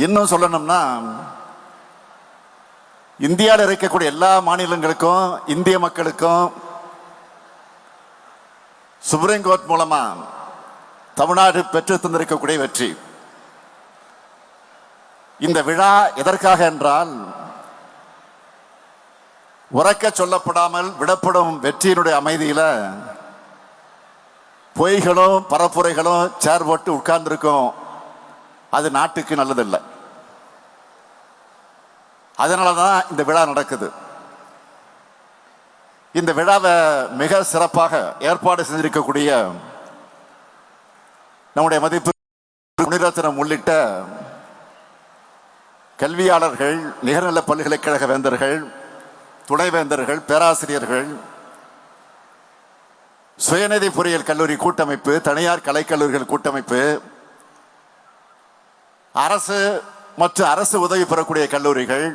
இன்னும் சொல்லணும்னா, இந்தியாவில் இருக்கக்கூடிய எல்லா மாநிலங்களுக்கும் இந்திய மக்களுக்கும் சுப்ரீம் கோர்ட் மூலமா தமிழ்நாடு பெற்று தந்திருக்கக்கூடிய வெற்றி. இந்த விழா எதற்காக என்றால், உறக்க சொல்லப்படாமல் விடப்படும் வெற்றியினுடைய அமைதியில பொய்களும் பரப்புரைகளும் சேர் போட்டு உட்கார்ந்துருக்கும். அது நாட்டுக்கு நல்லதில்லை. அதனாலதான் இந்த விழா நடக்குது. இந்த விழாவை மிக சிறப்பாக ஏற்பாடு செஞ்சிருக்கக்கூடிய நம்முடைய மதிப்பு முனிரத்னம் உள்ளிட்ட கல்வியாளர்கள், நிகர்நில பல்கலைக்கழக வேந்தர்கள், துணைவேந்தர்கள், பேராசிரியர்கள், சுயநிதி பொறியியல் கல்லூரி கூட்டமைப்பு, தனியார் கலைக்கல்லூரிகள் கூட்டமைப்பு, அரசு மற்றும் அரசு உதவி பெறக்கூடிய கல்லூரிகள்,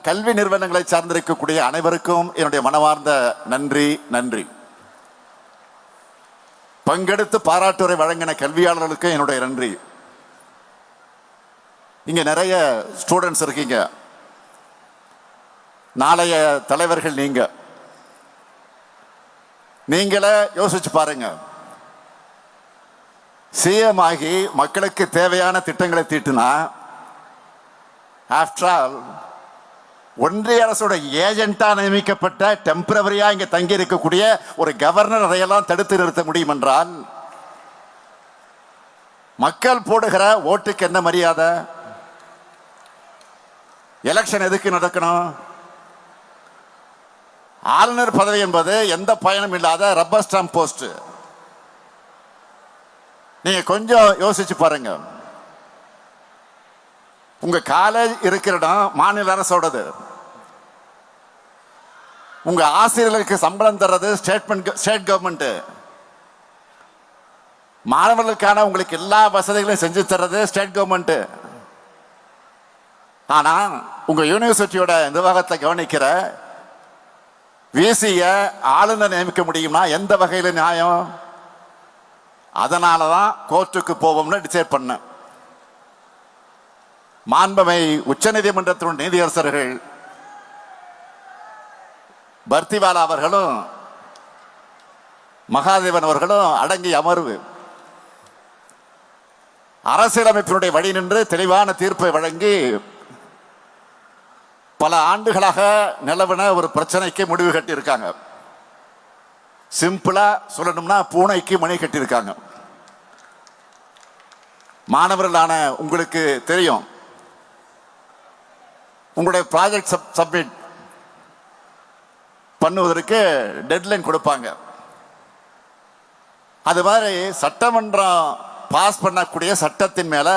கல்வி நிறுவனங்களை சார்ந்திருக்கக்கூடிய அனைவருக்கும் என்னுடைய மனமார்ந்த நன்றி. நன்றி. பங்கெடுத்து பாராட்டுரை வழங்கின கல்வியாளர்களுக்கு என்னுடைய நன்றி. இங்க நிறைய ஸ்டூடெண்ட்ஸ் இருக்கீங்க, நாளைய தலைவர்கள் நீங்களே யோசிச்சு பாருங்க. சிஎம் ஆகி மக்களுக்கு தேவையான திட்டங்களை தீட்டினா, ஆஃப்டர் ஆல் ஒன்றிய அரசோட ஏஜென்டா நியமிக்கப்பட்ட டெம்பரவரியா இங்க தங்கி இருக்கக்கூடிய ஒரு கவர்னர் அதையெல்லாம் தடுத்து நிறுத்த முடியும் என்றால், மக்கள் போடுகிற ஓட்டுக்கு என்ன மரியாதை? எலெக்ஷன் எதுக்கு நடக்கணும்? ஆளுநர் பதவி என்பது எந்த பயனும் இல்லாத ரப்பர் ஸ்டாம்ப் போஸ்ட். நீங்க கொஞ்சம் யோசிச்சு பாருங்க. உங்க காலேஜ் இருக்கிற இடம் மாநில அரசோடது. உங்க ஆசிரியர்களுக்கு சம்பளம் தர்றது ஸ்டேட் கவர்மெண்ட். மாணவர்களுக்கான உங்களுக்கு எல்லா வசதிகளையும் செஞ்சு தர்றது ஸ்டேட் கவர்மெண்ட். ஆனா உங்க யூனிவர்சிட்டியோட நிர்வாகத்தை கவனிக்கிற விசிய ஆளுநர் நியமிக்க முடியுமா? எந்த வகையில நியாயம்? அதனாலதான் கோர்ட்டுக்கு போவோம்னு டிசைட் பண்ண. மாண்புமை உச்சநீதிமன்றத்தின் நீதியரசர்கள் பர்த்திவாலா அவர்களும் மகாதேவன் அவர்களும் அடங்கிய அமர்வு அரசியலமைப்பினுடைய வழி நின்று தெளிவான தீர்ப்பை வழங்கி பல ஆண்டுகளாக நிலவின ஒரு பிரச்சனைக்கு முடிவு கட்டியிருக்காங்க. சிம்பிளா சொல்லணும்னா பூனைக்கு மணி கட்டியிருக்காங்க. மாணவர்களான உங்களுக்கு தெரியும், உங்களுடைய ப்ராஜெக்ட் சப்மிட் பண்ணுவதற்கு டெட்லைன் கொடுப்பாங்க. அது மாதிரி சட்டமன்றம் பாஸ் பண்ணக்கூடிய சட்டத்தின் மேல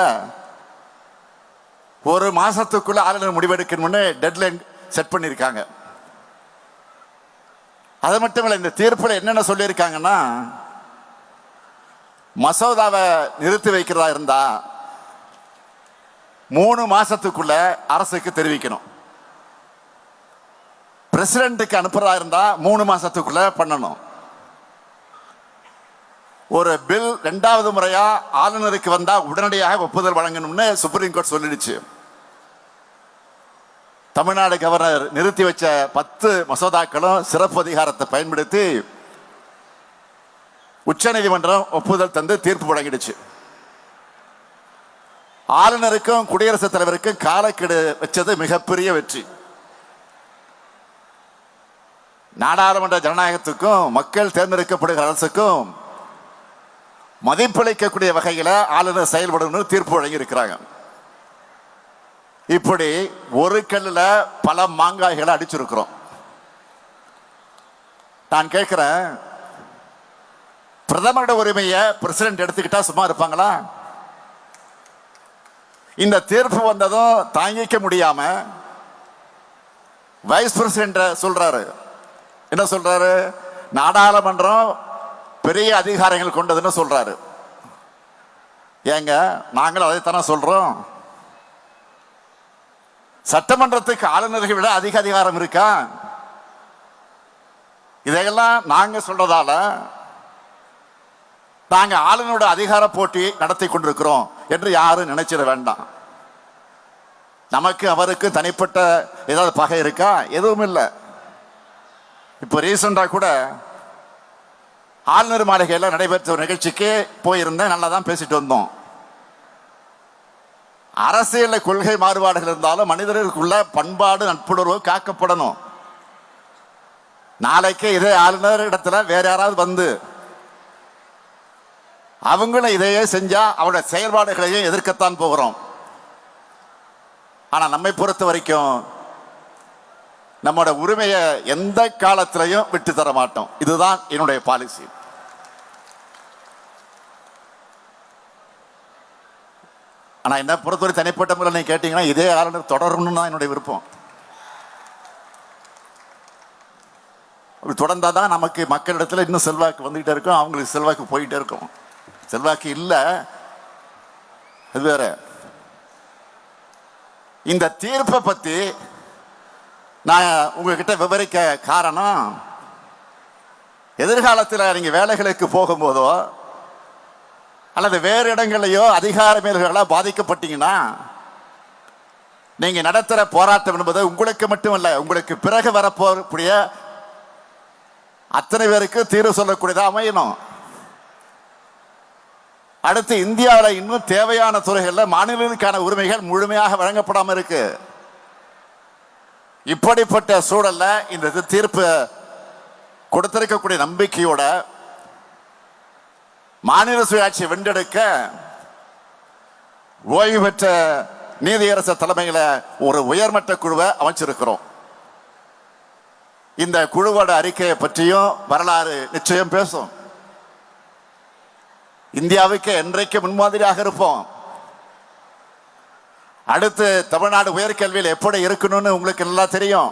ஒரு மாசத்துக்குள்ள ஆளுநர் முடிவெடுக்கணும்னு டெட்லைன் செட் பண்ணியிருக்காங்க. அது மட்டும் இல்லை, இந்த தீர்ப்பில் என்னென்ன சொல்லியிருக்காங்கன்னா, மசோதாவை நிறுத்தி வைக்கிறதா இருந்தா 3 மாசத்துக்குள்ள அரசுக்கு தெரிவிக்கணும். பிரசிடென்ட்டுக்கு அனுப்புறதா இருந்தா 3 மாசத்துக்குள்ள பண்ணணும். ஒரு பில் 2வது முறையா ஆளுநருக்கு வந்தா உடனடியாக ஒப்புதல் வழங்கணும்னு சுப்ரீம் கோர்ட் சொல்லிடுச்சு. தமிழ்நாடு கவர்னர் நிறுத்தி வச்ச 10 மசோதாக்களும் சிறப்பு அதிகாரத்தை பயன்படுத்தி உச்சநீதிமன்றம் ஒப்புதல் தந்து தீர்ப்பு வழங்கிடுச்சு. ஆளுநருக்கும் குடியரசுத் தலைவருக்கும் காலக்கெடு வச்சது மிகப்பெரிய வெற்றி. நாடாளுமன்ற ஜனநாயகத்துக்கும் மக்கள் தேர்ந்தெடுக்கப்படுகிற அரசுக்கும் மதிப்பளிக்கக்கூடிய வகையில் ஆளுநர் செயல்படணும்னு தீர்ப்பு வழங்கி இருக்கிறாங்க. இப்படி ஒரு கல்லுல பல மாங்காய்களை அடிச்சிருக்கிறோம். நான் கேட்கிறேன், பிரதமரோட உரிமையை பிரசிடென்ட் எடுத்துக்கிட்டா சும்மா இருப்பாங்களா? இந்த தீர்ப்பு வந்ததும் தாங்கிக்க முடியாம வைஸ் பிரசிடென்ட் சொல்றாரு. என்ன சொல்றாரு? நாடாளுமன்றம் பெரிய அதிகாரங்கள் கொண்டதுன்னு சொல்றாரு. ஏங்க, நாங்கள் அதைத்தானே சொல்றோம். சட்டமன்றத்துக்கு ஆளுநர்களை விட அதிக அதிகாரம் இருக்கா? இதையெல்லாம் நாங்க சொல்றதால நாங்க ஆளுநரோட அதிகார போட்டி நடத்தி கொண்டிருக்கிறோம் என்று யாரும் நினைச்சிட வேண்டாம். நமக்கு அவருக்கு தனிப்பட்ட ஏதாவது பகை இருக்கா? எதுவும் இல்லை. இப்போ ரீசெண்டா கூட ஆளுநர் மாளிகையில் நடைபெற்ற ஒரு நிகழ்ச்சிக்கு போயிருந்தேன். நல்லா தான் பேசிட்டு வந்தோம். அரசியல் கொள்கை மாறுபாடுகள் இருந்தாலும் மனிதர்களுக்குள்ள பண்பாடு நட்புணர்வு காக்கப்படணும். நாளைக்கு இதே ஆளுநர் இடத்துல வேற யாராவது வந்து அவங்களும் இதையே செஞ்சா அவருடைய செயல்பாடுகளையும் எதிர்க்கத்தான் போகிறோம். ஆனா நம்மை பொறுத்த வரைக்கும் நம்மோட உரிமையை எந்த காலத்திலையும் விட்டு தர மாட்டோம். இதுதான் என்னுடைய பாலிசி. ஆனா என்ன பொறுத்தவரை தனிப்பட்ட முறையில் நீங்க கேட்டீங்கன்னா இதே ஆளுநர் தொடரணும்னு தான் என்னுடைய விருப்பம். தொடர்ந்தாதான் நமக்கு மக்களிடத்துல இன்னும் செல்வாக்கு வந்துகிட்டே இருக்கும், அவங்களுக்கு செல்வாக்கு போயிட்டே இருக்கும். செல்வாக்கு இல்லை அது வேற. இந்த தீர்ப்பை பத்தி நான் உங்ககிட்ட விவரிக்க காரணம், எதிர்காலத்தில் நீங்க வேலைகளுக்கு போகும்போதோ அல்லது வேறு இடங்களையோ அதிகார மேல்களால் பாதிக்கப்பட்டீங்கன்னா நீங்க நடத்துற போராட்டம் என்பது உங்களுக்கு மட்டுமல்ல, உங்களுக்கு பிறகு வரப்போகக்கூடிய அத்தனை பேருக்கு தீர்வு சொல்லக்கூடியதா அமையணும். அடுத்து இந்தியாவில் இன்னும் தேவையான துறைகளில் மாநிலங்களுக்கான உரிமைகள் முழுமையாக வழங்கப்படாமல் இருக்கு. இப்படிப்பட்ட சூழல்ல இந்த தீர்ப்பு கொடுத்திருக்கக்கூடிய நம்பிக்கையோட மாநில சுயாட்சியை வென்றெடுக்க ஓய்வு பெற்ற நீதியரசர் தலைமையில ஒரு உயர்மட்ட குழுவை அமைச்சிருக்கிறோம். இந்த குழுவோட அறிக்கையை பற்றியும் வரலாறு நிச்சயம் பேசும். இந்தியாவுக்கு என்றைக்கு முன்மாதிரியாக இருப்போம். அடுத்து தமிழ்நாடு உயர்கல்வியில் எப்படி இருக்கணும்னு உங்களுக்கு எல்லாம் தெரியும்.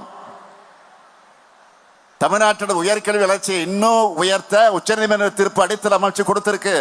தமிழ்நாட்டோட உயர்கல்வி வளர்ச்சியை இன்னும் உயர்த்த உச்சநீதிமன்ற தீர்ப்பு அடித்தல் அமைச்சு கொடுத்திருக்கு.